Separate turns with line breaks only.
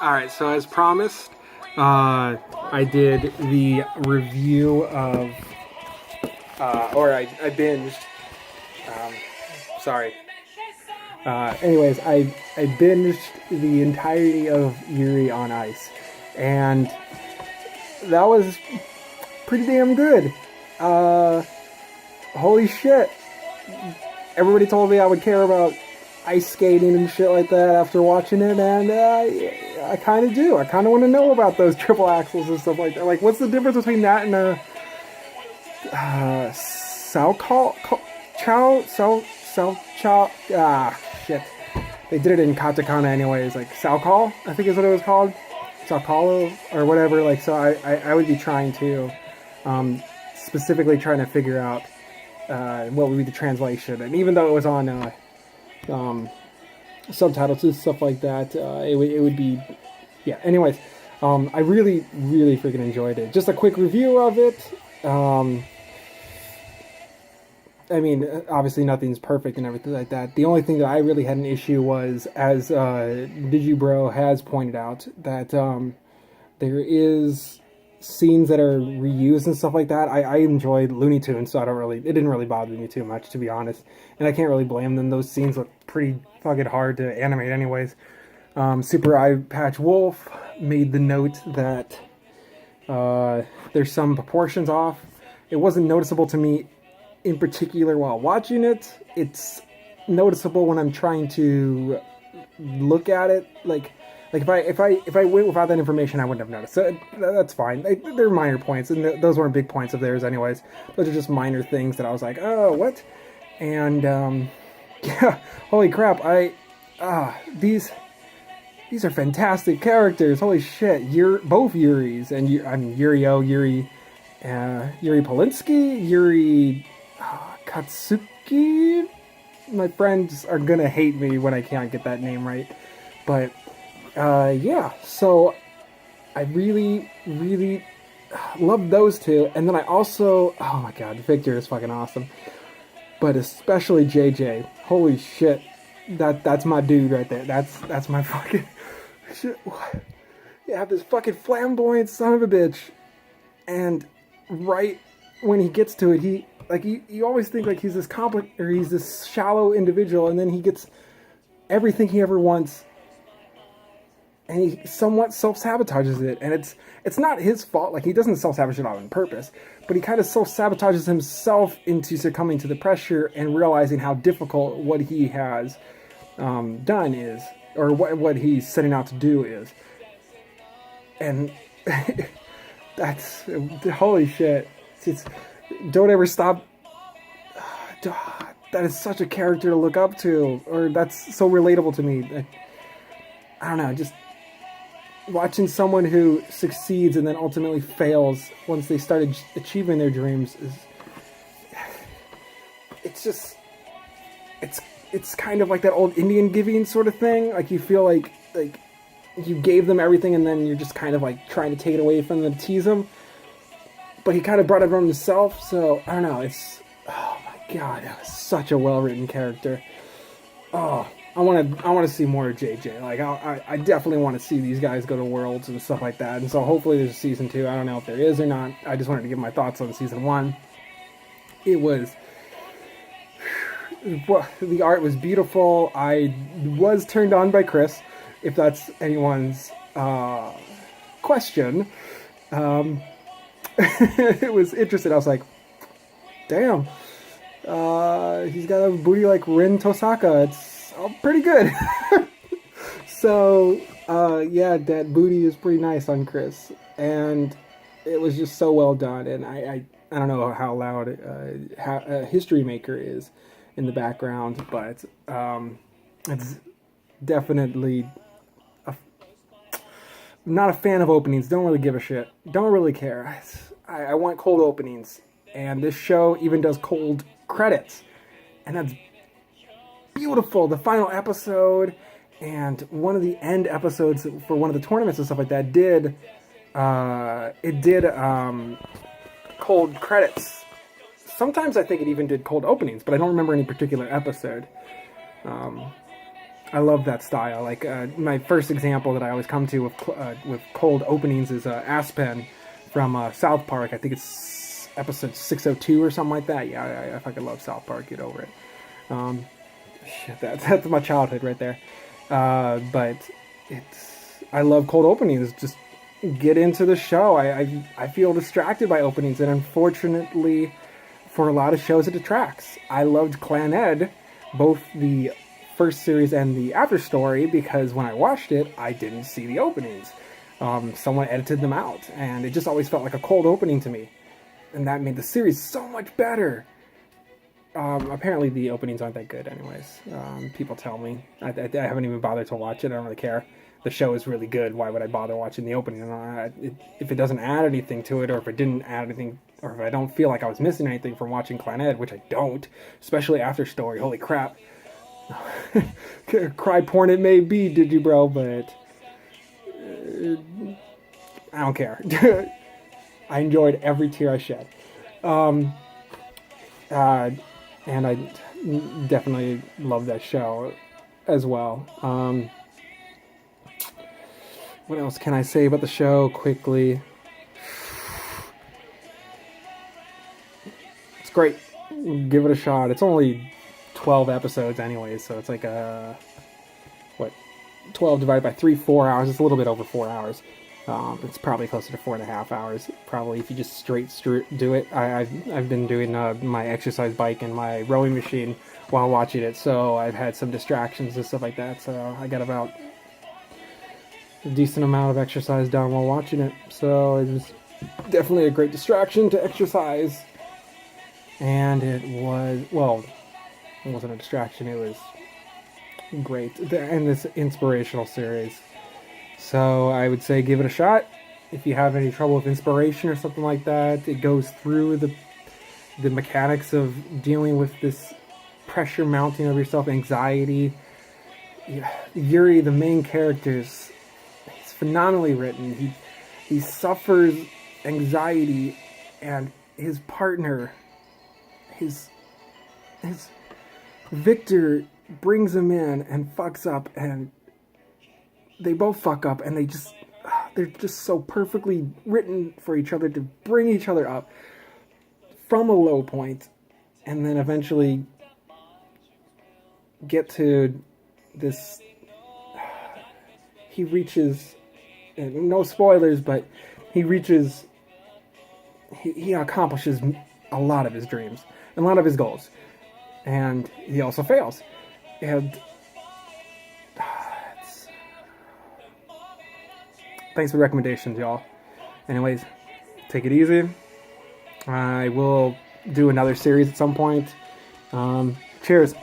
Alright, so as promised, I did the review of, I binged, sorry. Anyways, I binged the entirety of Yuri on Ice, and that was pretty damn good. Holy shit. Everybody told me I would care about ice skating and shit like that after watching it, and I kind of do. I kind of want to know about those triple axles and stuff like that. Like, what's the difference between that and a shit. They did it in katakana anyways, like Salcall, I think is what it was called. Salcalo or whatever. Like, so I would be trying to, specifically trying to figure out what would be the translation. And even though it was on subtitles and stuff like that, it would be, yeah. Anyways, I really freaking enjoyed it. Just a quick review of it. I mean, obviously nothing's perfect and everything like that. The only thing that I really had an issue was, as Digibro has pointed out, that there is scenes that are reused and stuff like that. I enjoyed Looney Tunes, so it didn't really bother me too much, to be honest. And I can't really blame them. Those scenes look pretty fucking hard to animate anyways. Super Eye Patch Wolf made the note that there's some proportions off. It wasn't noticeable to me in particular while watching it. It's noticeable when I'm trying to look at it. Like if I went without that information, I wouldn't have noticed. So that's fine. They're minor points, and those weren't big points of theirs anyways. Those are just minor things that I was like, oh, what? And yeah, holy crap! These are fantastic characters. Holy shit! Both Yuris, and Yuri Polinsky, Yuri Katsuki. My friends are gonna hate me when I can't get that name right, but yeah. So I really love those two, and then I also, oh my god, Victor is fucking awesome, but especially JJ. Holy shit, that's my dude right there. That's my fucking shit. You have this fucking flamboyant son of a bitch, and right when he gets to it, you always think like he's this shallow individual, and then he gets everything he ever wants, and he somewhat self-sabotages it. And it's not his fault. Like, he doesn't self-sabotage it on purpose, but he kind of self-sabotages himself into succumbing to the pressure and realizing how difficult what he has done is, or what he's setting out to do is. And that's, holy shit. Don't ever stop. That is such a character to look up to, or that's so relatable to me. I don't know, just watching someone who succeeds and then ultimately fails once they start achieving their dreams it's kind of like that old Indian giving sort of thing. Like, you feel like you gave them everything, and then you're just kind of like trying to take it away from them to tease them. But he kind of brought it on himself, so I don't know. Oh my god, that was such a well-written character. Oh, I want to see more of JJ. Like, I definitely want to see these guys go to Worlds and stuff like that. And so hopefully there's a season 2. I don't know if there is or not. I just wanted to give my thoughts on season 1. It was, the art was beautiful. I was turned on by Chris, if that's anyone's question. It was interesting. I was like, damn, he's got a booty like Rin Tosaka. It's pretty good. So yeah, that booty is pretty nice on Chris, and it was just so well done. And I don't know how loud History Maker is in the background, but it's definitely not a fan of openings. Don't really give a shit. Don't really care. I want cold openings, and this show even does cold credits, and that's beautiful. The final episode and one of the end episodes for one of the tournaments and stuff like that did cold credits. Sometimes I think it even did cold openings, but I don't remember any particular episode. I love that style. Like my first example that I always come to with cold openings is Aspen from South Park. I think it's episode 602 or something like that. Yeah, I fucking love South Park. Get over it. Shit, that's my childhood right there. But I love cold openings. Just get into the show. I feel distracted by openings, and unfortunately, for a lot of shows, it detracts. I loved Clan Ed, both the first series and the after story, because when I watched it, I didn't see the openings. Someone edited them out, and it just always felt like a cold opening to me, and that made the series so much better. Apparently the openings aren't that good anyways. People tell me. I haven't even bothered to watch it. I don't really care. The show is really good. Why would I bother watching the opening? If it doesn't add anything to it, or if it didn't add anything, or if I don't feel like I was missing anything from watching Clan Ed, which I don't, especially after story. Holy crap. Cry porn it may be, did you, bro? But I don't care. I enjoyed every tear I shed. And I definitely love that show as well. What else can I say about the show quickly? It's great. Give it a shot. It's only 12 episodes anyways, so it's like 12 divided by 4 hours. It's a little bit over 4 hours. It's probably closer to 4.5 hours, probably, if you just straight do it. I've been doing my exercise bike and my rowing machine while watching it, so I've had some distractions and stuff like that, so I got about a decent amount of exercise done while watching it, so it was definitely a great distraction to exercise. And it wasn't a distraction, it was great, and this inspirational series. So I would say give it a shot. If you have any trouble with inspiration or something like that, it goes through the mechanics of dealing with this pressure mounting over yourself, anxiety. Yuri, the main character, he's phenomenally written. He suffers anxiety, and his partner, his Victor, brings him in and fucks up, and they both fuck up, and they're just so perfectly written for each other to bring each other up from a low point, and then eventually get to this. He reaches, no spoilers, but he accomplishes a lot of his dreams and a lot of his goals, and he also fails, and thanks for the recommendations, y'all. Anyways, take it easy. I will do another series at some point. Cheers.